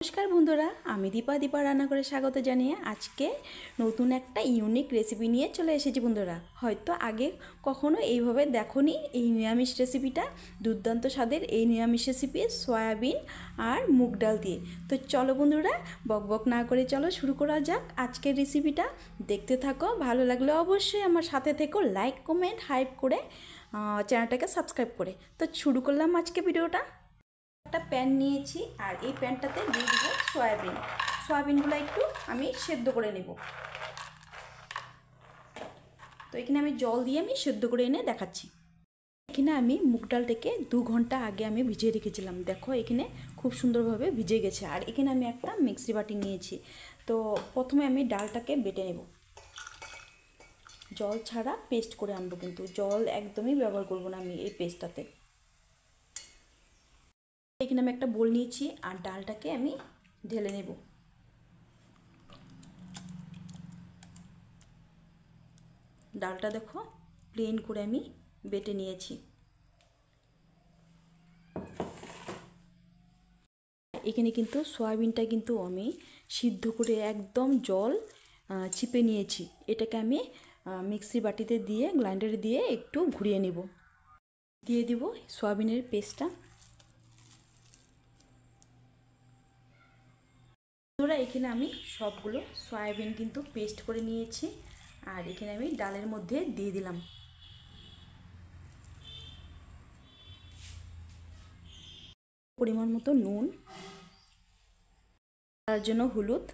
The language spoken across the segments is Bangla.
নমস্কার বন্ধুরা, আমি দীপা রান্নাঘরে স্বাগত জানিয়ে আজকে নতুন একটা ইউনিক রেসিপি নিয়ে চলে এসেছি। বন্ধুরা হয়তো আগে কখনো এইভাবে দেখোনি এই নিরামিষ রেসিপিটা। দুর্দান্ত স্বাদের এই নিরামিষ রেসিপি সয়াবিন আর মুগ ডাল দিয়ে। তো চলো বন্ধুরা, বকবক না করে চলো শুরু করা যাক আজকের রেসিপিটা। দেখতে থাকো, ভালো লাগলে অবশ্যই আমার সাথে থেকো, লাইক কমেন্ট হাইপ করে চ্যানেলটাকে সাবস্ক্রাইব করে। তো শুরু করলাম আজকে ভিডিওটা। একটা প্যান নিয়েছি আর এই প্যানটাতে দিয়ে দেবো সয়াবিনগুলো একটু আমি সেদ্ধ করে নেব। তো এখানে আমি জল দিয়ে আমি সেদ্ধ করে এনে দেখাচ্ছি। এখানে আমি মুগ ডালটাকে 2 ঘন্টা আগে আমি ভিজিয়ে রেখেছিলাম। দেখো এখানে খুব সুন্দরভাবে ভিজে গেছে। আর এখানে আমি একটা মিক্সি বাটি নিয়েছি। তো প্রথমে আমি ডালটাকে বেটে নেব, জল ছাড়া পেস্ট করে আনবো, কিন্তু জল একদমই ব্যবহার করব না আমি এই পেস্টটাতে। এখানে আমি একটা বোল নিয়েছি আর ডালটাকে আমি ঢেলে নেব। ডালটা দেখো প্লেন করে আমি বেটে নিয়েছি। এখানে কিন্তু সয়াবিনটা কিন্তু আমি সিদ্ধ করে একদম জল চিপে নিয়েছি। এটাকে আমি মিক্সি বাটিতে দিয়ে গ্রাইন্ডারে দিয়ে একটু ঘুরিয়ে নেব। দিয়ে দিব সয়াবিনের পেস্টটা। বন্ধুরা এখানে আমি সবগুলো সয়াবিন কিন্তু পেস্ট করে নিয়েছি আর এখানে আমি ডালের মধ্যে দিয়ে দিলাম। পরিমাণ মতো নুন, তার জন্য হলুদ,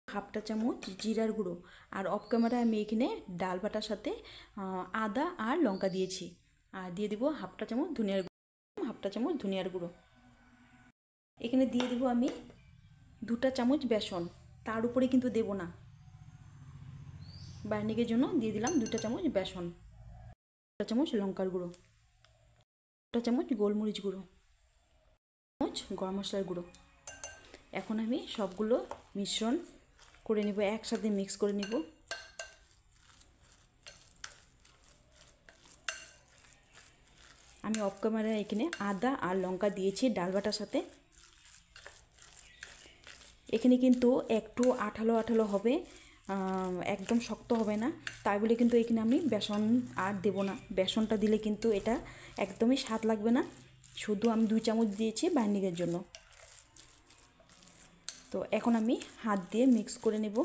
হাফটা চামচ জিরার গুঁড়ো, আর অফ ক্যামেরায় আমি এখানে ডাল বাটার সাথে আদা আর লঙ্কা দিয়েছি। আর দিয়ে দিব হাফটা চামচ ধনিয়ার গুঁড়ো। এখানে দিয়ে দিব আমি 2টা চামচ বেসন, তার উপরে কিন্তু দেব না, বাইন্ডিংয়ের জন্য দিয়ে দিলাম 2টা চামচ বেসন, 1টা চামচ লঙ্কার গুঁড়ো, 1টা চামচ গোলমরিচ গুঁড়ো, 1 চামচ গরম মশলার গুঁড়ো। এখন আমি সবগুলো মিশ্রণ করে নেব, একসাথে মিক্স করে নেব। আমি অফ ক্যামেরায় এখানে আদা আর লঙ্কা দিয়েছি ডাল বাটার সাথে। এখানে কিন্তু একটু আঠালো হবে, একদম শক্ত হবে না, তাই বলে কিন্তু এখানে আমি বেসন আর দেব না। বেসনটা দিলে কিন্তু এটা একদমই স্বাদ লাগবে না। শুধু আমি 2 চামচ দিয়েছি বাইন্ডিংয়ের জন্য। তো এখন আমি হাত দিয়ে মিক্স করে নেব।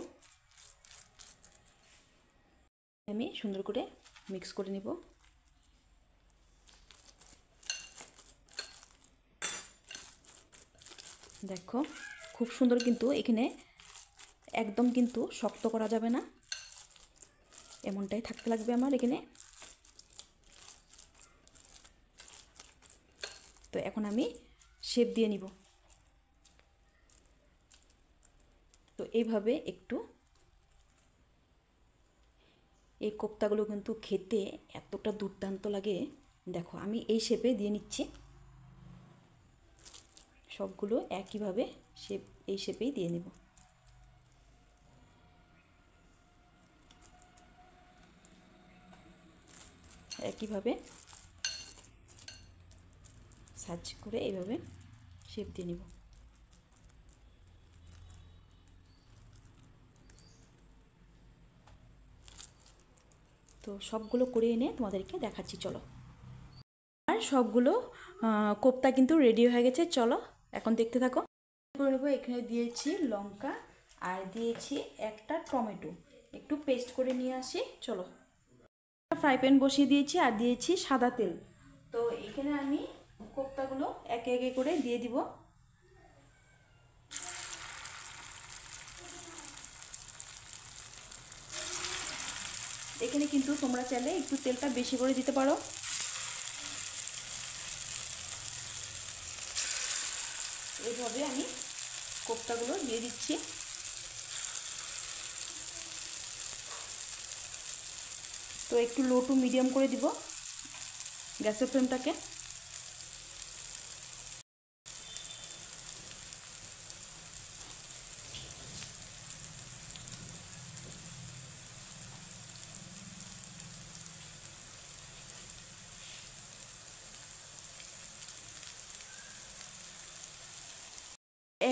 আমি সুন্দর করে মিক্স করে নেব। দেখো খুব সুন্দর, কিন্তু এখানে একদম কিন্তু শক্ত করা যাবে না, এমনটাই থাকতে লাগবে আমার এখানে। তো এখন আমি শেপ দিয়ে নিব। তো এইভাবে একটু, এই কোপ্তাগুলো কিন্তু খেতে এতটা দুর্দান্ত লাগে। দেখো আমি এই শেপে দিয়ে নিচ্ছি সবগুলো, একইভাবে এই শেপেই দিয়ে নেব। একইভাবে সার্চ করে এইভাবে শেপ দিয়ে নেব। তো সবগুলো করে এনে তোমাদেরকে দেখাচ্ছি, চলো। আর সবগুলো কোপ্তা কিন্তু রেডি হয়ে গেছে, চলো এখন দেখতে থাকো। করে নেবো। এখানে দিয়েছি লঙ্কা আর দিয়েছি একটা টমেটো, একটু পেস্ট করে নিয়ে আসি, চলো। ফ্রাই প্যান বসিয়ে দিয়েছি আর দিয়েছি সাদা তেল। তো এখানে আমি কোপ্তাগুলো একে একে করে দিয়ে দিব। এখানে কিন্তু তোমরা চাইলে একটু তেলটা বেশি করে দিতে পারো। এইভাবে আমি কোপ্তাগুলো দিয়ে দিচ্ছি। তো একটু লো টু মিডিয়াম করে দিব গ্যাসের ফ্লেমটাকে।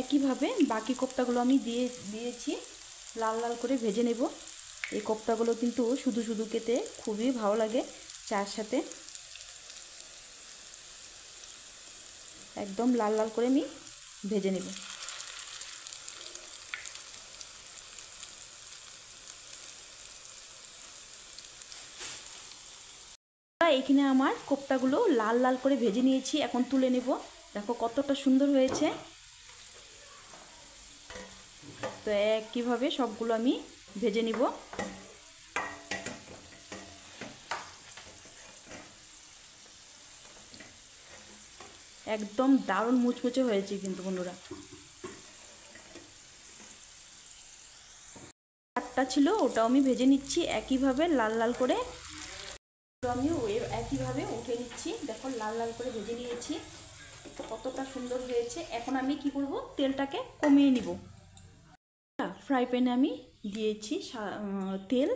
একইভাবে বাকি কোপ্তাগুলো আমি দিয়েছি, লাল লাল করে ভেজে নেব। এই কোপ্তাগুলো কিন্তু শুধু শুধু খেতে খুবই ভালো লাগে চায়ের সাথে। একদম লাল লাল করে আমি ভেজে নেব। এখানে আমার কোপ্তাগুলো লাল লাল করে ভেজে নিয়েছি, এখন তুলে নেব। দেখো কতটা সুন্দর হয়েছে। তো একইভাবে সবগুলো আমি ভেজে নিব। একদম দারুণ মুচমুচে হয়েছে কিন্তু বন্ধুরা। একটা ছিল ওটাও আমি ভেজে নিচ্ছি একইভাবে লাল লাল করে। আমি একইভাবে উঠে নিচ্ছি। দেখো লাল লাল করে ভেজে নিয়েছি, কতটা সুন্দর হয়েছে। এখন আমি কি করব, তেলটাকে কমিয়ে নিব। ফ্রাই প্যানে আমি দিয়েছি তেল,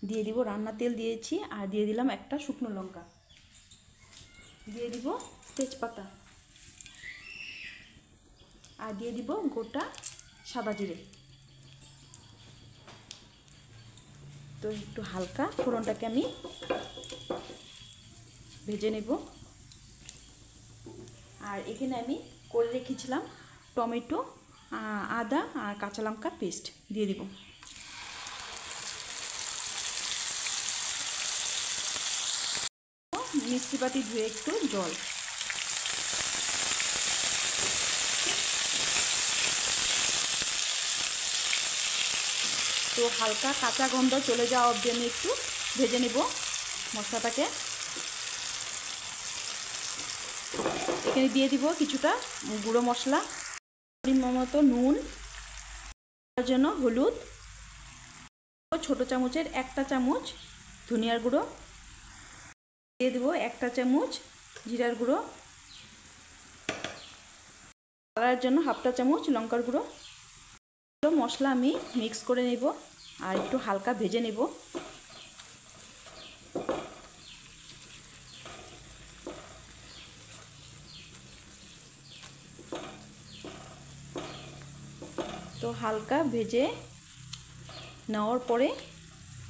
দিয়ে দিব রান্নার তেল দিয়েছি, আর দিয়ে দিলাম একটা শুকনো লঙ্কা, দিয়ে দিব তেজপাতা, আর দিয়ে দিব গোটা সাদা জিরে। তো একটু হালকা ফোড়নটাকে আমি ভেজে নেব। আর এখানে আমি করে রেখেছিলাম টমেটো, আদা আর কাঁচা লঙ্কা পেস্ট দিয়ে দিব। মিক্সি বাটি ধুয়ে একটু জল, তো হালকা কাঁচা গন্ধ চলে যাওয়া অবধি আমি একটু ভেজে নেব মশলাটাকে। এখানে দিয়ে দিব কিছুটা গুঁড়ো মশলা, পরিমাণ মতো নুন, তার জন্য হলুদ, ছোটো চামচের 1টা চামচ ধনিয়ার গুঁড়ো, দিয়ে দেব 1টা চামচ জিরার গুঁড়ো, কালারের জন্য 1/2টা চামচ লঙ্কার গুঁড়ো। মশলা আমি মিক্স করে নেব আর একটু হালকা ভেজে নেব। তো হালকা ভেজে নেওয়ার পরে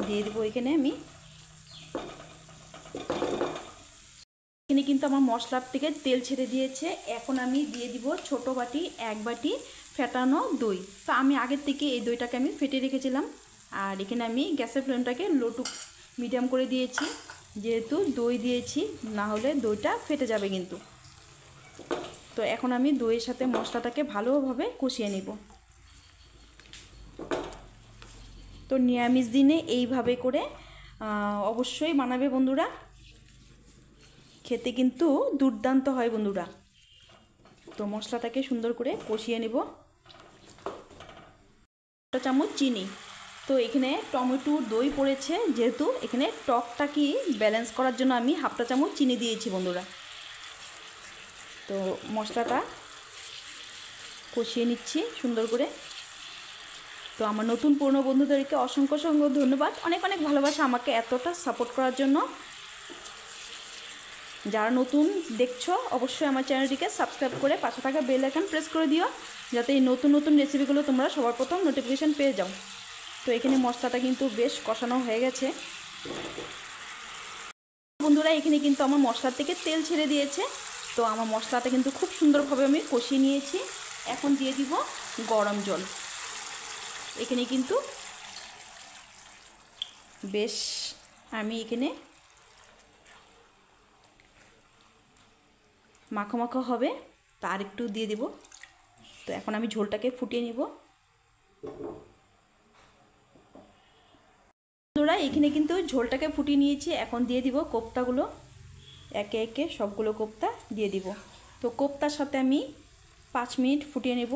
দিয়ে দেবো এখানে আমি, এখানে কিন্তু আমার মশলার থেকে তেল ছেড়ে দিয়েছে। এখন আমি দিয়ে দিব ছোটো বাটি 1 বাটি ফেটানো দই। তো আমি আগের থেকে এই দইটাকে আমি ফেটে রেখেছিলাম। আর এখানে আমি গ্যাসের ফ্লেমটাকে লো টু মিডিয়াম করে দিয়েছি, যেহেতু দই দিয়েছি, না হলে দইটা ফেটে যাবে কিন্তু। তো এখন আমি দইয়ের সাথে মশলাটাকে ভালোভাবে কষিয়ে নেব। তো নিরামিষ দিনে এইভাবে করে অবশ্যই বানাবে বন্ধুরা, খেতে কিন্তু দুর্দান্ত হয় বন্ধুরা। তো মশলাটাকে সুন্দর করে কষিয়ে নেব। 1 চামচ চিনি, তো এখানে টমেটো দই পড়েছে, যেহেতু এখানে টকটা কি ব্যালেন্স করার জন্য আমি 1/2টা চামচ চিনি দিয়েছি বন্ধুরা। তো মশলাটা কষিয়ে নিচ্ছি সুন্দর করে। তো আমার নতুন পুরনো বন্ধুদেরকে অসংখ্য ধন্যবাদ, অনেক অনেক ভালোবাসা আমাকে এতটা সাপোর্ট করার জন্য। যারা নতুন দেখছো অবশ্যই আমার চ্যানেলটিকে সাবস্ক্রাইব করে পাশে থাকা বেল আইকন প্রেস করে দিও, যাতে এই নতুন নতুন রেসিপিগুলো তোমরা সবার প্রথম নোটিফিকেশান পেয়ে যাও। তো এখানে মশলাটা কিন্তু বেশ কষানো হয়ে গেছে বন্ধুরা। এখানে কিন্তু আমার মশলার থেকে তেল ছেড়ে দিয়েছে। তো আমার মশলাটা কিন্তু খুব সুন্দরভাবে আমি কষিয়ে নিয়েছি। এখন দিয়ে দিব গরম জল। এখানে কিন্তু বেশ আমি এখানে মাখো মাখো হবে, তার একটু দিয়ে দেব। তো এখন আমি ঝোলটাকে ফুটিয়ে নিব বন্ধুরা। এখানে কিন্তু ঝোলটাকে ফুটিয়ে নিয়েছি। এখন দিয়ে দিব কোপ্তাগুলো, একে একে সবগুলো কোপ্তা দিয়ে দিব। তো কোপ্তার সাথে আমি 5 মিনিট ফুটিয়ে নেব।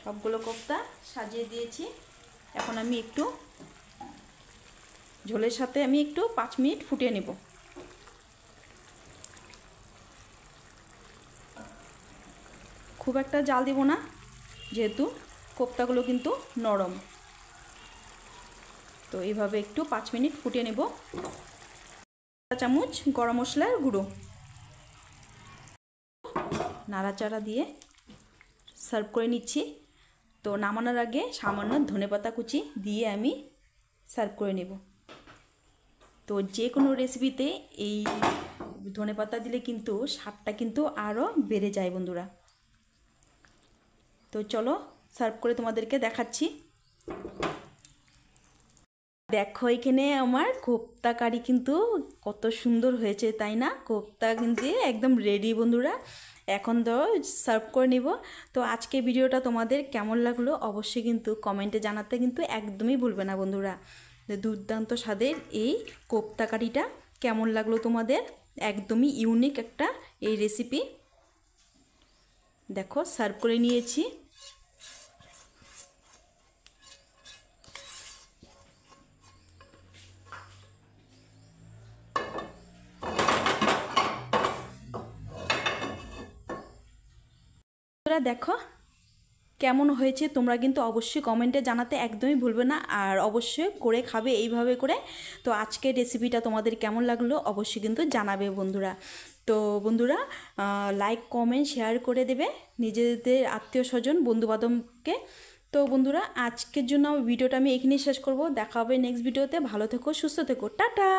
সবগুলো কোপ্তা সাজিয়ে দিয়েছি। এখন আমি একটু ঝোলের সাথে আমি একটু 5 মিনিট ফুটিয়ে নেব। খুব একটা জাল দেব না, যেহেতু কোপ্তাগুলো কিন্তু নরম। তো এইভাবে একটু 5 মিনিট ফুটিয়ে নেব। চামচ গরম মশলার গুঁড়ো নাড়াচাড়া দিয়ে সার্ভ করে নিচ্ছি। তো নামানোর আগে সামান্য ধনেপাতা কুচি দিয়ে আমি সার্ভ করে নেব। তো যে কোনো রেসিপিতে এই ধনেপাতা দিলে কিন্তু স্বাদটা কিন্তু আরও বেড়ে যায় বন্ধুরা। তো চলো সার্ভ করে তোমাদেরকে দেখাচ্ছি। দেখো এখানে আমার কোপ্তা কারি কিন্তু কত সুন্দর হয়েছে, তাই না? কোপ্তা কিন্তু একদম রেডি বন্ধুরা। এখন তো সার্ভ করে নিব। তো আজকে ভিডিওটা তোমাদের কেমন লাগলো অবশ্যই কিন্তু কমেন্টে জানাতে কিন্তু একদমই ভুলবে না বন্ধুরা। দুর্দান্ত স্বাদের এই কোপ্তা কারিটা কেমন লাগলো তোমাদের? একদমই ইউনিক একটা এই রেসিপি। দেখো সার্ভ করে নিয়েছি। দেখো কেমন হয়েছে তোমরা কিন্তু অবশ্যই কমেন্টে জানাতে একদমই ভুলবে না, আর অবশ্যই করে খাবে এইভাবে করে। তো আজকের রেসিপিটা তোমাদের কেমন লাগলো অবশ্যই কিন্তু জানাবে বন্ধুরা। তো বন্ধুরা লাইক কমেন্ট শেয়ার করে দেবে নিজেদের আত্মীয় স্বজন বন্ধুবান্ধবকে। তো বন্ধুরা আজকের জন্য ভিডিওটা আমি এখানেই শেষ করব। দেখা হবে নেক্সট ভিডিওতে। ভালো থেকো, সুস্থ থেকো, টাটা।